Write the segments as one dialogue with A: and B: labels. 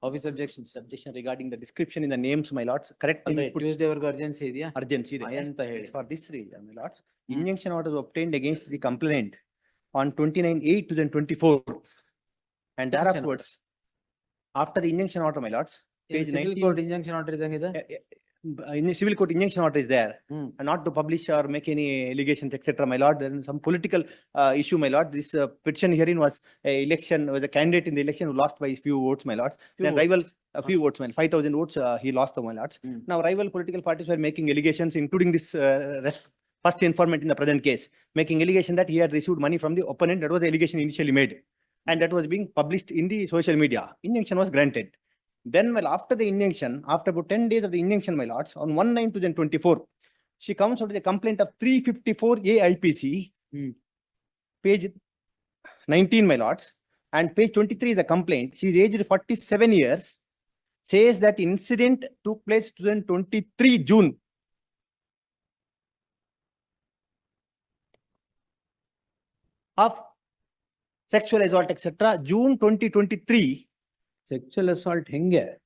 A: Office objection.
B: Objection regarding the description in the names, my lords. Correct name put
A: Tuesday work urgency idea.
B: urgency. It's for this reason, my lords. Injunction order was obtained against the complainant on 29/8/2024, and thereafterwards, after the injunction order, my lords, page
A: Civil
B: 19,
A: court injunction order idangide.
B: in the civil court injunction order is there, and not to publish or make any allegations, etc. My lord, there is some political issue, my lord. This petition hearing was was a candidate in the election who lost by a few votes, my lords. Then rival a few votes, 5,000 votes, he lost, my lords. Now rival political parties were making allegations, including this first informant in the present case, making allegation that he had received money from the opponent. That was the allegation initially made, and that was being published in the social media. Injunction was granted. Then, well, after the injunction, after about 10 days of the injunction, my lords, on 1/9/2024, she comes out with a complaint of 354A IPC, page 19, my lords, and page 23 is the complaint. She is aged 47 years, says that incident took place 2023 June. Of sexual assault, etc. June 2023.
A: Sexual assault henge.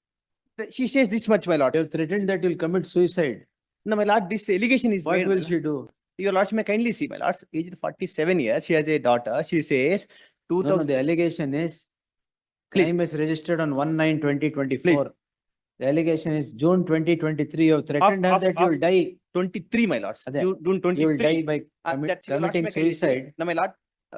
B: She says this much, my lord.
A: You have threatened that you will commit suicide.
B: No, my lord, this allegation is
A: What
B: made.
A: will she do?
B: Your lordship may kindly see, my lord. Aged 47 years, she has a daughter. She says,
A: No, the allegation is crime is registered on 1/9/2024. The allegation is June 2023. You have threatened her that you will die.
B: 23, my lords. June 23.
A: You will die by committing suicide.
B: No, my lord.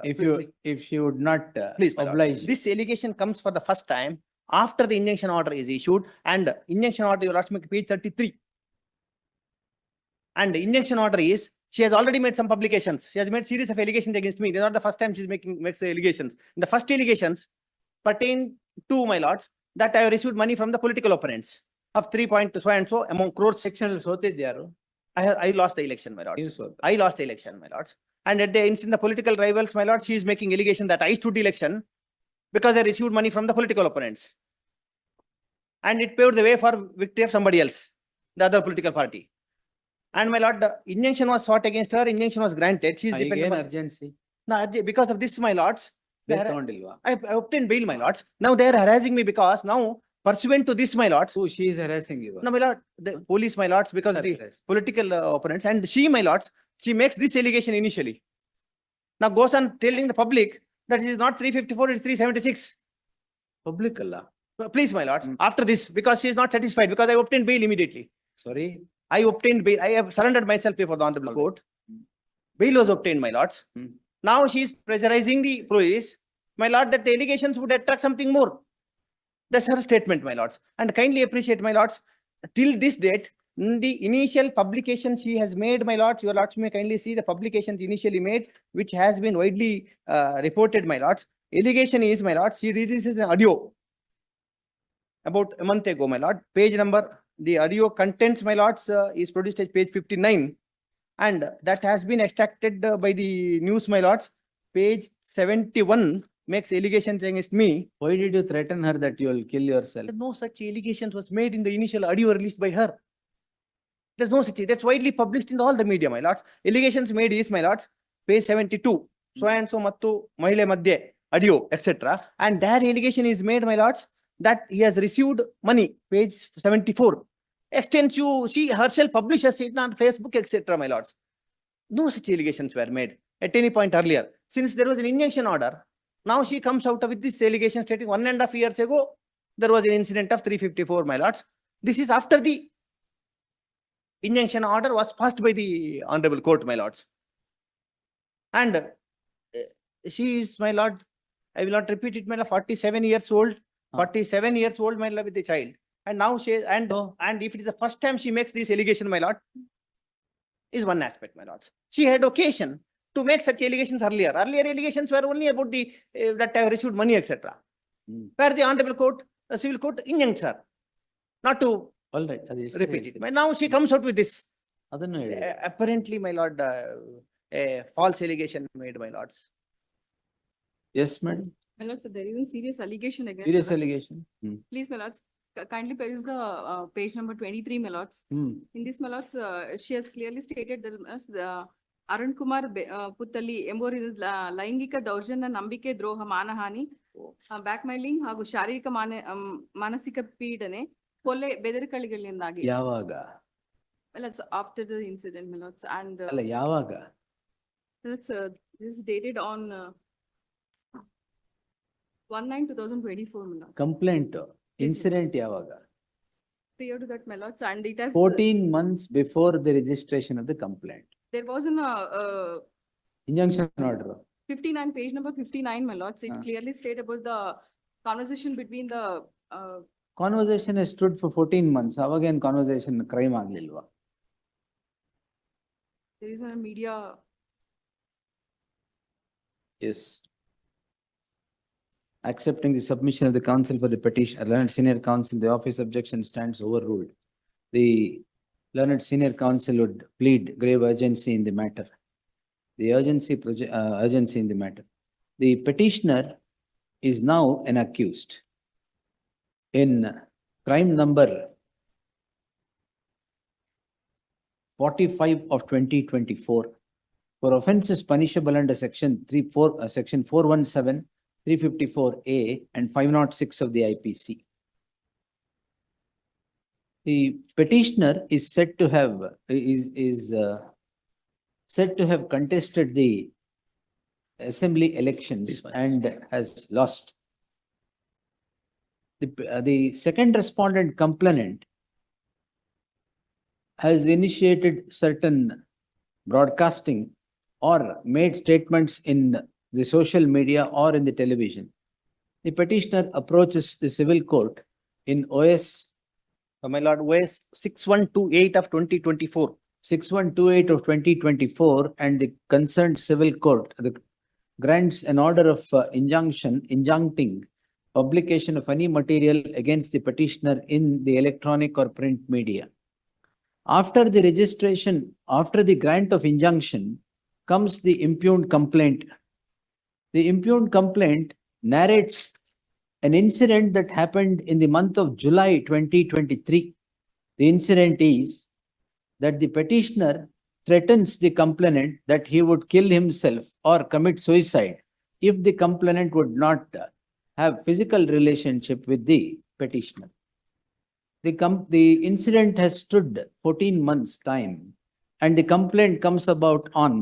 A: If you would not
B: please,
A: oblige.
B: This allegation comes for the first time after the injunction order is issued, and injunction order, your lordship, page 33. And the injunction order is, she has already made some publications. She has made series of allegations against me. This is not the first time she's makes the allegations. The first allegations pertain to, my lords, that I have received money from the political opponents of 3 point so and so among crores. I lost the election, my lords. I lost the election, my lords. And at in the political rivals, my lord, she is making allegation that I stood election because I received money from the political opponents. And it paved the way for victory of somebody else, the other political party. And my lord, the injunction was sought against her, injunction was granted. She is dependent on
A: urgency.
B: No, because of this, my lords,
A: I
B: obtained bail, my lords. Now they are harassing me because now, pursuant to this, my lords.
A: Who she is harassing you?
B: No, my lord, the police, my lords, because of the political opponents. And she, my lords, she makes this allegation initially. Now goes on telling the public that it is not 354, it is 376.
A: Public Allah.
B: Please, my lords, after this, because she is not satisfied, because I obtained bail immediately.
A: Sorry?
B: I obtained bail. I have surrendered myself before the Honorable Court. Bail was obtained, my lords. Now she is pressurizing the police, my lord, that the allegations would attract something more. That's her statement, my lords. And kindly appreciate, my lords, till this date, the initial publication she has made, my lords, your lords may kindly see the publications initially made, which has been widely reported, my lords. Allegation is, my lords, she releases an audio about a month ago, my lord. Page number, the audio contents, my lords, is produced at page 59. And that has been extracted by the news, my lords. Page 71 makes allegations against me.
A: Why did you threaten her that you will kill yourself?
B: No such allegations was made in the initial audio released by her. There's no such, that's widely published in all the media, my lords. Allegations made is, my lords, page 72, so and so mattu mahile madhye audio, etc. And that allegation is made, my lords, that he has received money, page 74. Extensive, she herself publishes it on Facebook, etc., my lords. No such allegations were made at any point earlier. Since there was an injunction order, now she comes out with this allegation stating 1.5 years ago, there was an incident of 354, my lords. This is after the injunction order was passed by the Honorable Court, my lords. And she is, my lord, I will not repeat it, my lord, 47 years old, 47 years old, my lord, with a child. And now she, and if it is the first time she makes this allegation, my lord, is one aspect, my lords. She had occasion to make such allegations earlier. Earlier allegations were only about the, that I have received money, etc. Where the Honorable Court, the Civil Court, injuncts her not to repeat it. But now she comes out with this. Apparently, my lord, a false allegation made, my lords.
A: Yes, madam.
C: My lords, there is a serious allegation against.
A: Serious allegation.
C: Please, my lords, kindly peruse the page number 23, my lords. In this, my lords, she has clearly stated that Arun Kumar Puttali ಎಂಬುವರ ಲೈಂಗಿಕ ದೌರ್ಜನ್ಯ ನಂಬಿಕೆ ದ್ರೋಹ ಮಾನಹಾನಿ back mailing ಹಾಗೂ ಶಾರೀರಿಕ ಮಾನಸಿಕ ಪೀಡನೆ, ಕೊಲೆ, ಬೆದರಿಕೆಗಳಿಂದಾಗಿ.
A: ಯಾವಾಗ?
C: That's after the incident, my lords, and
A: ಅಲ್ಲ ಯಾವಾಗ?
C: that's this is dated on 1/9/2024, my lord.
A: Complaint incident ಯಾವಾಗ?
C: Prior to that, my lords, and it has
A: 14 months before the registration of the complaint.
C: there was an
A: Injunction order.
C: 59, page number 59, my lords. It clearly state about the conversation between the
A: Conversation has stood for 14 months. ಅವಾಗ ಏನ್ conversation crime ಆಗ್ಲಿಲ್ವಾ?
C: there is a media.
A: Yes. Accepting the submission of the counsel for the petition, learned senior counsel, the office objection stands overruled. The learned senior counsel would plead grave urgency in the matter. The urgency in the matter. The petitioner is now an accused in crime number 45 of 2024 for offences punishable under section 417, 354A and 506 of the IPC. The petitioner is said to have contested the assembly elections and has lost. The second respondent complainant has initiated certain broadcasting or made statements in the social media or in the television. The petitioner approaches the civil court in OS
B: My lord, OS 6128 of 2024.
A: 6128 of 2024 and the concerned civil court grants an order of injunction injuncting publication of any material against the petitioner in the electronic or print media. After the registration, after the grant of injunction comes the impugned complaint. The impugned complaint narrates an incident that happened in the month of July 2023. The incident is that the petitioner threatens the complainant that he would kill himself or commit suicide if the complainant would not have physical relationship with the petitioner. The incident has stood 14 months' time and the complaint comes about on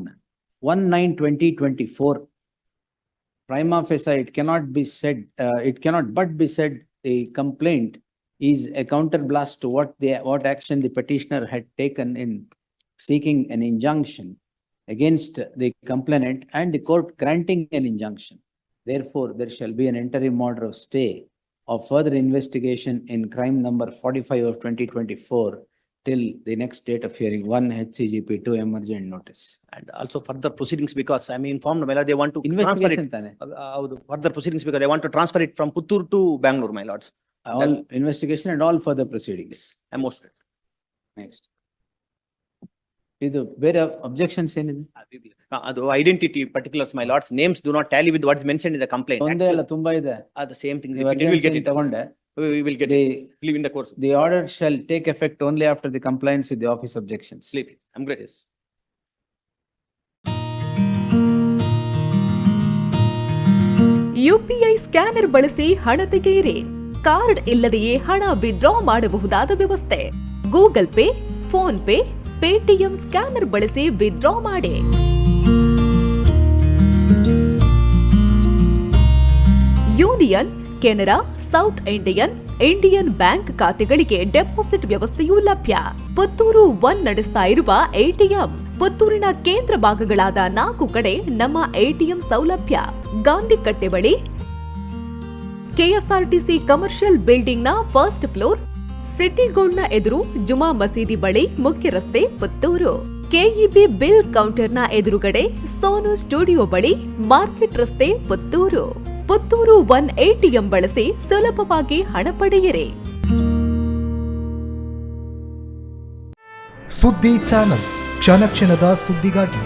A: 1/9/2024. Prima facie, it cannot but be said the complaint is a counterblast to what action the petitioner had taken in seeking an injunction against the complainant and the court granting an injunction. Therefore, there shall be an interim order of stay of further investigation in crime number 45 of 2024 till the next date of hearing. 1 HCGP, 2 emergent notice.
B: And also further proceedings because I am informed, my lord, they want to transfer
A: Investigation
B: it.
A: ತಾನೆ.
B: Further proceedings because they want to transfer it from Puttur to Bangalore, my lords.
A: All investigation and all further proceedings.
B: I most.
A: Next. ಇದು ಬೇರೆ objections ಏನಿದೆ?
B: ಅದು identity particulars, my lords, names do not tally with what is mentioned in the complaint.
A: ಒಂದೇ ಅಲ್ಲ ತುಂಬಾ ಇದೆ.
B: The same thing.
A: ನೀವು
B: We will get
A: urgency
B: it.
A: ತಗೊಂಡೆ.
B: We will get
A: The
B: it. Leave in the course.
A: the order shall take effect only after the compliance with the office objections.
B: Leave it. I'm great.
D: UPI scanner ಬಳಸಿ ಹಣ ತೆಗೆಯಿರಿ. Card ಇಲ್ಲದೆಯೇ ಹಣ withdraw ಮಾಡಬಹುದಾದ ವ್ಯವಸ್ಥೆ. Google pay, phone pay, Paytm scanner ಬಳಸಿ withdraw ಮಾಡಿ. Union, Canara, south Indian, Indian bank ಖಾತೆಗಳಿಗೆ ಡೆಪಾಸಿಟ್ ವ್ಯವಸ್ಥೆಯೂ ಲಭ್ಯ. ಪುತ್ತೂರು 1 ನಡೆಸ್ತಾ ಇರುವ ಎಟಿಎಂ. ಪುತ್ತೂರಿನ ಕೇಂದ್ರ ಭಾಗಗಳಾದ 4 ಕಡೆ ನಮ್ಮ ಎಟಿಎಂ ಸೌಲಭ್ಯ. ಗಾಂಧಿ ಕಟ್ಟೆ ಬಳಿ, ಕೆಎಸ್ಆರ್ಟಿಸಿ ಕಮರ್ಷಿಯಲ್ ಬಿಲ್ಡಿಂಗ್ ನ ಫಸ್ಟ್ ಫ್ಲೋರ್, ಸಿಟಿ ಗೋಲ್ಡ್ ನ ಎದುರು, ಜುಮಾ ಮಸೀದಿ ಬಳಿ, ಮುಖ್ಯ ರಸ್ತೆ, ಪುತ್ತೂರು. ಕೆಇಬಿ ಬಿಲ್ ಕೌಂಟರ್ ನ ಎದುರುಗಡೆ, ಸೋನು ಸ್ಟುಡಿಯೋ ಬಳಿ, ಮಾರ್ಕೆಟ್ ರಸ್ತೆ, ಪುತ್ತೂರು. ಪುತ್ತೂರು 1 ಎಟಿಎಂ ಬಳಸಿ ಸುಲಭವಾಗಿ ಹಣ ಪಡೆಯಿರಿ.
E: ಸುದ್ದಿ ಚಾನಲ್, ಕ್ಷಣ ಕ್ಷಣದ ಸುದ್ದಿಗಾಗಿ.